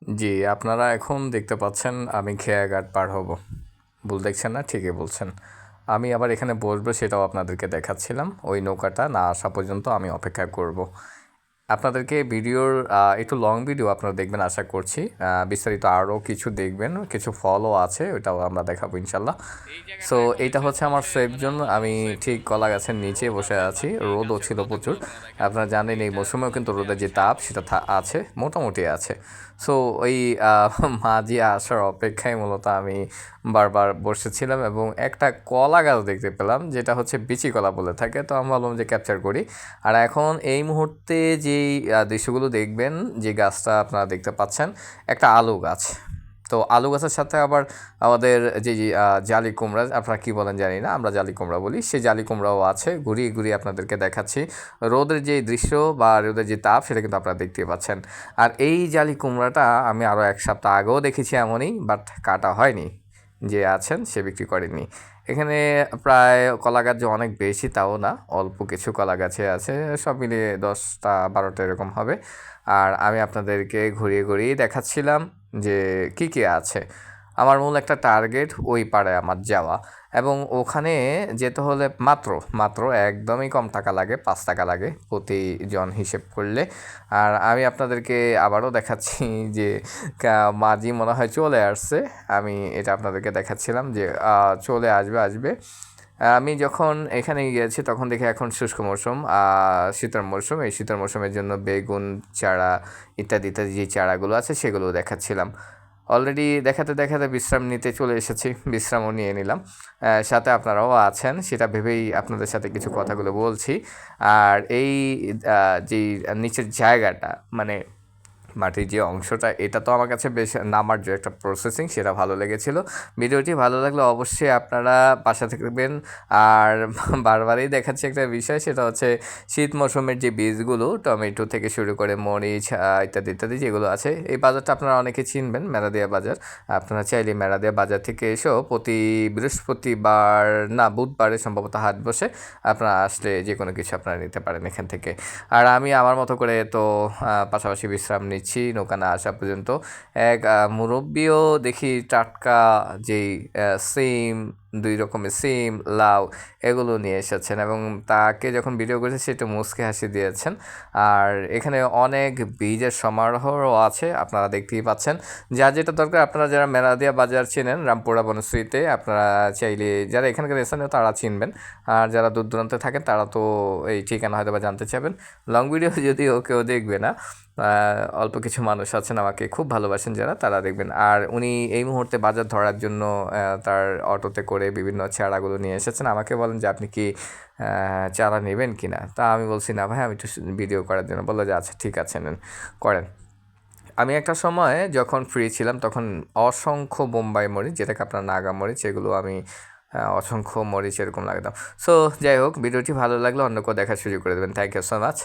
জি, আপনারা এখন দেখতে পাচ্ছেন আমি খেয়াঘাট পার হব। ভুল দেখছেন না? ঠিকই বলছেন। আমি আবার এখানে বসবো সেটাও আপনাদেরকে দেখাচ্ছিলাম। ওই নৌকাটা না আসা পর্যন্ত আমি অপেক্ষা করব। আপনাদেরকে ভিডিওর একটু লং ভিডিও আপনারা দেখবেন আশা করছি। বিস্তারিত আরও কিছু দেখবেন, কিছু ফলও আছে, ওইটাও আমরা দেখাবো ইনশাল্লাহ। সো এইটা হচ্ছে আমার সেফ জোন। আমি ঠিক কলা গাছের নিচে বসে আছি। রোদও ছিল প্রচুর। আপনারা জানেন এই মৌসুমেও কিন্তু রোদের যে তাপ সেটা আছে, মোটামুটি আছে। সো ওই মাঝি আসার অপেক্ষায় মূলত আমি বারবার বসেছিলাম এবং একটা কলা গাছ দেখতে পেলাম, যেটা হচ্ছে বিচি কলা বলে থাকে। তো আমি ভাবলাম যে ক্যাপচার করি। আর এখন এই মুহূর্তে যেই দৃশ্যগুলো দেখবেন, যে গাছটা আপনারা দেখতে পাচ্ছেন, একটা আলু গাছ। তো আলু গাছের সাথে আবার আমাদের যে জালি কুমড়া, আপনারা কী বলেন জানি না, আমরা জালি কুমড়া বলি, সেই জালি কুমড়াও আছে। ঘুরিয়ে ঘুরিয়ে আপনাদেরকে দেখাচ্ছি। রোদের যে দৃশ্য বা রোদের যে তাপ সেটা কিন্তু আপনারা দেখতেই পাচ্ছেন। আর এই জালি কুমড়াটা আমি আরও 1 সপ্তাহ আগেও দেখেছি এমনই, বাট কাটা হয়নি। যে আছেন সে বিক্রি করেননি। এখানে প্রায় কলা গাছ যে অনেক বেশি তাও না, অল্প কিছু কলা গাছে আছে, সব মিলিয়ে 10টা 12টা এরকম হবে। আর আমি আপনাদেরকে ঘুরিয়ে ঘুরিয়ে দেখাচ্ছিলাম যে কী কী আছে। আমার মূল একটা টার্গেট ওই পাড়ে আমার যাওয়া, এবং ওখানে যেতে হলে মাত্র মাত্র একদমই কম টাকা লাগে, 5 টাকা লাগে প্রতিজন হিসেব করলে। আর আমি আপনাদেরকে আবারও দেখাচ্ছি যে মাঝি মনে হয় চলে আসছে। আমি এটা আপনাদেরকে দেখাচ্ছিলাম যে চলে আসবে। আমি যখন এখানে গিয়েছি তখন দেখি এখন শুষ্ক মৌসুম, শীতের মৌসুম। এই শীতের মৌসুমের জন্য বেগুন চারা ইত্যাদি ইত্যাদি যে চারাগুলো আছে সেগুলো দেখাচ্ছিলাম। অলরেডি দেখাতে দেখাতে বিশ্রাম নিতে চলে এসেছি, বিশ্রামও নিয়ে নিলাম। সাথে আপনারাও আছেন সেটা ভেবেই আপনাদের সাথে কিছু কথাগুলো বলছি। আর এই যেই নিচের জায়গাটা, মানে মাটির যে অংশটা, এটা তো আমার কাছে বেশ নামার যে একটা প্রসেসিং, সেটা ভালো লেগেছিল। ভিডিওটি ভালো লাগলে অবশ্যই আপনারা পাশে থাকবেন। আর বারবারই দেখাচ্ছে একটা বিষয়, সেটা হচ্ছে শীত মৌসুমের যে বীজগুলো, টমেটো থেকে শুরু করে মরিচ ইত্যাদি ইত্যাদি যেগুলো আছে, এই বাজারটা আপনারা অনেকে চিনবেন, মেরাদিয়া বাজার। আপনারা চাইলে মেরাদিয়া বাজার থেকে এসেও প্রতি বৃহস্পতিবার না বুধবারে সম্ভবত হাট বসে, আপনারা আসলে যে কোনো কিছু আপনারা নিতে পারেন এখান থেকে। আর আমি আমার মতো করে তো পাশাপাশি বিশ্রাম নিচ্ছি নৌকা না আসা পর্যন্ত। এক মুরব্বিও দেখি টাটকা যেই সিম, 2 রকমের সিম, লাউ, এগুলো নিয়ে এসেছেন, এবং তাকে যখন ভিডিও করেছে সে একটু মুচকে হাসি দিয়েছেন। আর এখানে অনেক বীজের সমারোহও আছে, আপনারা দেখতেই পাচ্ছেন। যা যেটা দরকার, আপনারা যারা মেলাদিয়া বাজার চেনেন রামপুরা বনশ্রীতে, আপনারা চাইলে যারা এখানকার স্থানীয় তারা চিনবেন। আর যারা দূর দূরান্তে থাকেন তারা তো এই ঠিকানা হয়তো বা জানতে চাবেন। লং ভিডিও যদিও কেউ দেখবে না, অল্প কিছু মানুষ আছেন আমাকে খুব ভালোবাসেন যারা, তারা দেখবেন। আর উনি এই মুহূর্তে বাজার ধরার জন্য তার অটোতে করে বিভিন্ন চারাগুলো নিয়ে এসেছেন। আমাকে বলেন যে আপনি কি চারা নেবেন কি না। তা আমি বলছি না ভাই, আমি একটু ভিডিও করার জন্য। বললো যে আচ্ছা ঠিক আছে, নেন, করেন। আমি একটা সময় যখন ফ্রি ছিলাম তখন অসংখ্য বোম্বাই মরিচ, যেটাকে আপনার নাগা মরিচ, এগুলো আমি অসংখ্য মরিচ এরকম লাগতাম। সো যাই হোক, ভিডিওটি ভালো লাগলে অন্য কেউ দেখার সুযোগ করে দেবেন। Thank you so much.